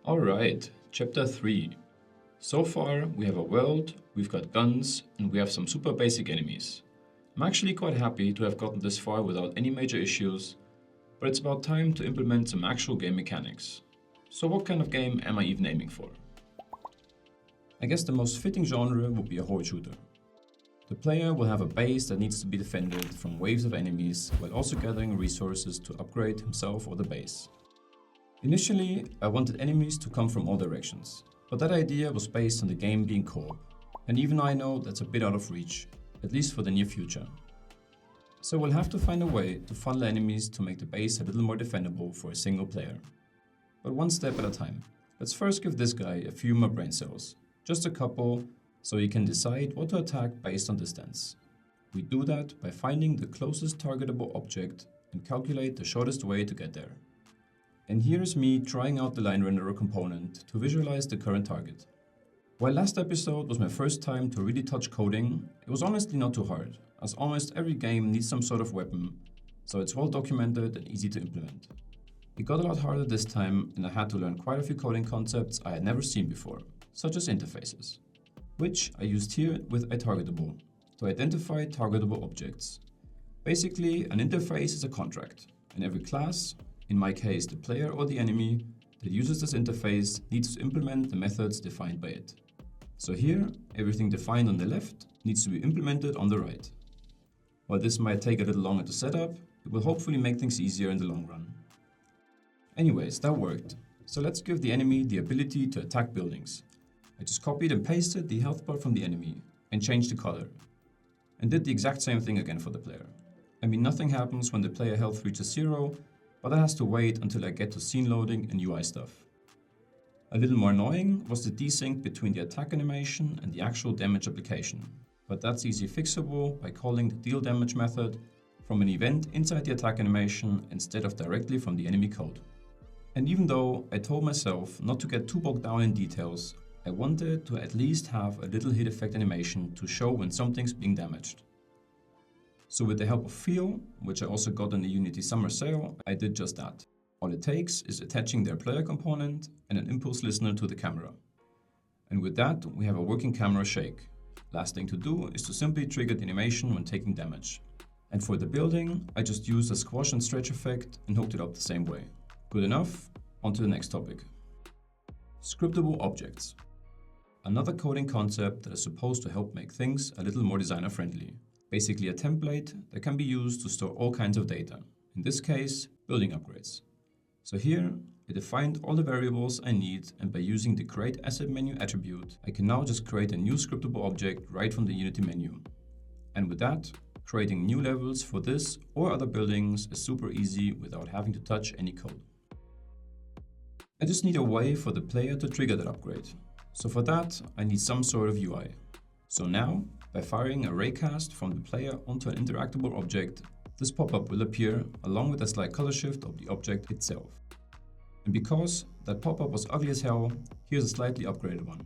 Alright, Chapter 3. So far, we have a world, we've got guns, and we have some super basic enemies. I'm actually quite happy to have gotten this far without any major issues, but it's about time to implement some actual game mechanics. So what kind of game am I even aiming for? I guess the most fitting genre would be a horde shooter. The player will have a base that needs to be defended from waves of enemies while also gathering resources to upgrade himself or the base. Initially, I wanted enemies to come from all directions, but that idea was based on the game being co-op, and even I know that's a bit out of reach, at least for the near future. So we'll have to find a way to funnel enemies to make the base a little more defendable for a single player. But one step at a time. Let's first give this guy a few more brain cells, just a couple, so he can decide what to attack based on distance. We do that by finding the closest targetable object and calculate the shortest way to get there. And here's me trying out the line renderer component to visualize the current target. While last episode was my first time to really touch coding, it was honestly not too hard, as almost every game needs some sort of weapon, so it's well documented and easy to implement. It got a lot harder this time, and I had to learn quite a few coding concepts I had never seen before, such as interfaces, which I used here with iTargetable to identify targetable objects. Basically, an interface is a contract, and every class, in my case the player or the enemy, that uses this interface needs to implement the methods defined by it. So here, everything defined on the left needs to be implemented on the right. While this might take a little longer to set up, it will hopefully make things easier in the long run. Anyways, that worked. So let's give the enemy the ability to attack buildings. I just copied and pasted the health bar from the enemy and changed the color. And did the exact same thing again for the player. I mean, nothing happens when the player health reaches 0, but that has to wait until I get to scene loading and UI stuff. A little more annoying was the desync between the attack animation and the actual damage application, but that's easily fixable by calling the deal damage method from an event inside the attack animation instead of directly from the enemy code. And even though I told myself not to get too bogged down in details, I wanted to at least have a little hit effect animation to show when something's being damaged. So with the help of Feel, which I also got in the Unity summer sale, I did just that. All it takes is attaching their player component and an impulse listener to the camera. And with that, we have a working camera shake. Last thing to do is to simply trigger the animation when taking damage. And for the building, I just used a squash and stretch effect and hooked it up the same way. Good enough? On to the next topic. Scriptable objects. Another coding concept that is supposed to help make things a little more designer friendly. Basically a template that can be used to store all kinds of data, in this case, building upgrades. So here, I defined all the variables I need, and by using the create asset menu attribute, I can now just create a new scriptable object right from the Unity menu. And with that, creating new levels for this or other buildings is super easy without having to touch any code. I just need a way for the player to trigger that upgrade. So for that, I need some sort of UI. So now, by firing a raycast from the player onto an interactable object, this pop-up will appear along with a slight color shift of the object itself. And because that pop-up was ugly as hell, here's a slightly upgraded one.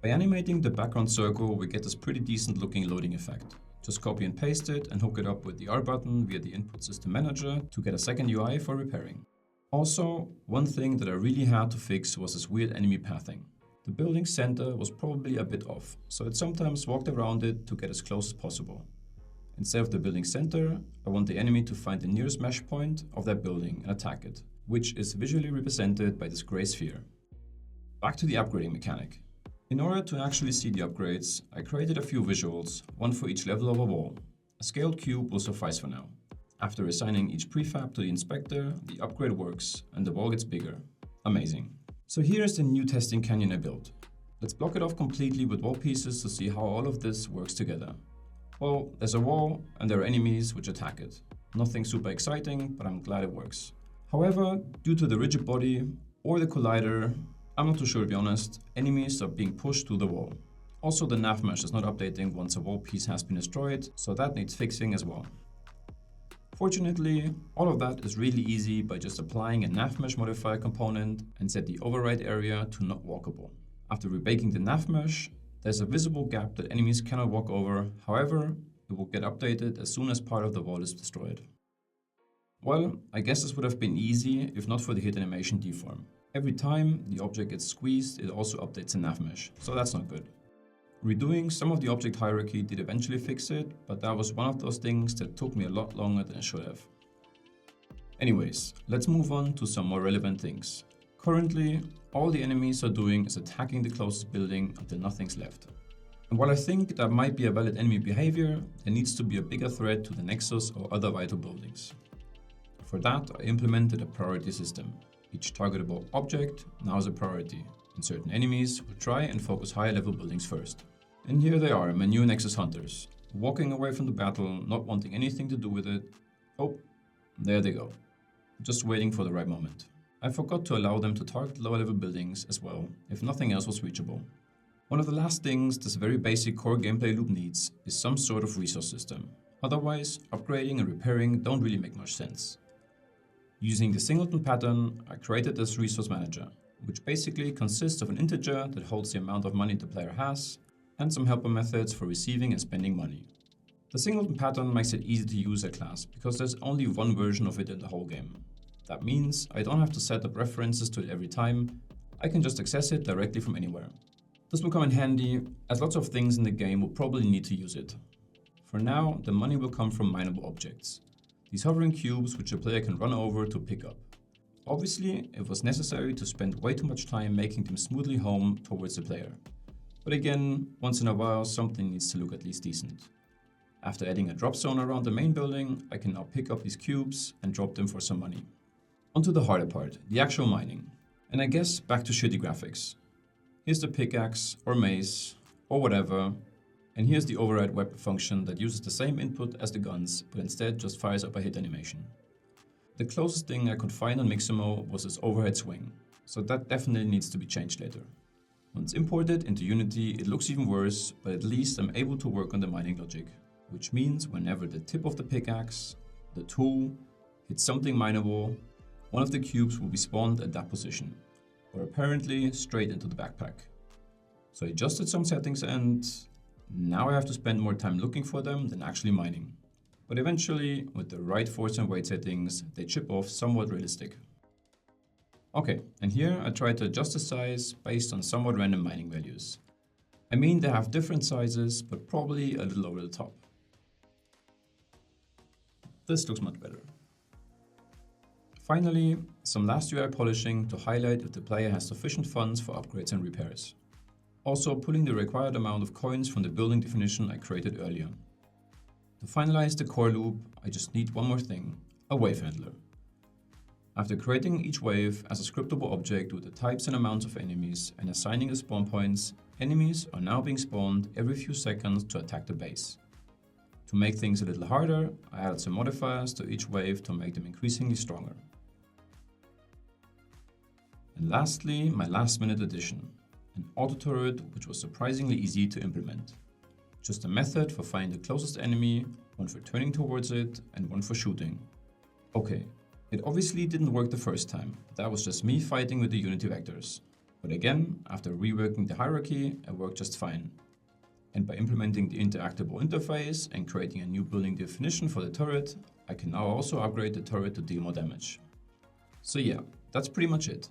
By animating the background circle, we get this pretty decent looking loading effect. Just copy and paste it and hook it up with the R button via the Input System Manager to get a second UI for repairing. Also, one thing that I really had to fix was this weird enemy pathing. The building center was probably a bit off, so it sometimes walked around it to get as close as possible. Instead of the building center, I want the enemy to find the nearest mesh point of that building and attack it, which is visually represented by this gray sphere. Back to the upgrading mechanic. In order to actually see the upgrades, I created a few visuals, one for each level of a wall. A scaled cube will suffice for now. After assigning each prefab to the inspector, the upgrade works and the wall gets bigger. Amazing. So here is the new testing canyon I built. Let's block it off completely with wall pieces to see how all of this works together. Well, there's a wall and there are enemies which attack it. Nothing super exciting, but I'm glad it works. However, due to the rigid body or the collider, I'm not too sure to be honest, enemies are being pushed to the wall. Also, the NavMesh is not updating once a wall piece has been destroyed, so that needs fixing as well. Fortunately, all of that is really easy by just applying a NavMesh modifier component and set the override area to not walkable. After rebaking the NavMesh, there's a visible gap that enemies cannot walk over, however, it will get updated as soon as part of the wall is destroyed. Well, I guess this would have been easy if not for the hit animation deform. Every time the object gets squeezed, it also updates in NavMesh, so that's not good. Redoing some of the object hierarchy did eventually fix it, but that was one of those things that took me a lot longer than it should have. Anyways, let's move on to some more relevant things. Currently, all the enemies are doing is attacking the closest building until nothing's left. And while I think that might be a valid enemy behavior, there needs to be a bigger threat to the Nexus or other vital buildings. For that, I implemented a priority system. Each targetable object now is a priority, and certain enemies will try and focus higher level buildings first. And here they are, my new Nexus hunters, walking away from the battle, not wanting anything to do with it. Oh, there they go. Just waiting for the right moment. I forgot to allow them to target lower level buildings as well, if nothing else was reachable. One of the last things this very basic core gameplay loop needs is some sort of resource system. Otherwise, upgrading and repairing don't really make much sense. Using the singleton pattern, I created this resource manager, which basically consists of an integer that holds the amount of money the player has, and some helper methods for receiving and spending money. The singleton pattern makes it easy to use a class because there's only one version of it in the whole game. That means I don't have to set up references to it every time, I can just access it directly from anywhere. This will come in handy, as lots of things in the game will probably need to use it. For now, the money will come from mineable objects. These hovering cubes which a player can run over to pick up. Obviously, it was necessary to spend way too much time making them smoothly home towards the player. But again, once in a while something needs to look at least decent. After adding a drop zone around the main building, I can now pick up these cubes and drop them for some money. Onto the harder part, the actual mining. And I guess back to shitty graphics. Here's the pickaxe, or mace, or whatever. And here's the override weapon function that uses the same input as the guns, but instead just fires up a hit animation. The closest thing I could find on Mixamo was this overhead swing, so that definitely needs to be changed later. Once imported into Unity, it looks even worse, but at least I'm able to work on the mining logic, which means whenever the tip of the pickaxe, the tool, hits something mineable, one of the cubes will be spawned at that position, or apparently straight into the backpack. So I adjusted some settings and now I have to spend more time looking for them than actually mining. But eventually, with the right force and weight settings, they chip off somewhat realistic. Okay, and here I tried to adjust the size based on somewhat random mining values. I mean, they have different sizes, but probably a little over the top. This looks much better. Finally, some last UI polishing to highlight if the player has sufficient funds for upgrades and repairs. Also pulling the required amount of coins from the building definition I created earlier. To finalize the core loop, I just need one more thing, a wave handler. After creating each wave as a scriptable object with the types and amounts of enemies and assigning the spawn points, enemies are now being spawned every few seconds to attack the base. To make things a little harder, I added some modifiers to each wave to make them increasingly stronger. And lastly, my last minute addition. An auto turret which was surprisingly easy to implement. Just a method for finding the closest enemy, one for turning towards it and one for shooting. Okay, it obviously didn't work the first time, that was just me fighting with the Unity vectors. But again, after reworking the hierarchy, it worked just fine. And by implementing the interactable interface and creating a new building definition for the turret, I can now also upgrade the turret to deal more damage. So yeah, that's pretty much it.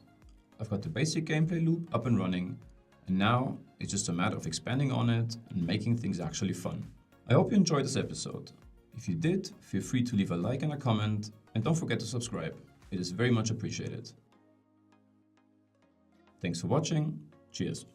I've got the basic gameplay loop up and running, and now it's just a matter of expanding on it and making things actually fun. I hope you enjoyed this episode. If you did, feel free to leave a like and a comment, and don't forget to subscribe. It is very much appreciated. Thanks for watching. Cheers.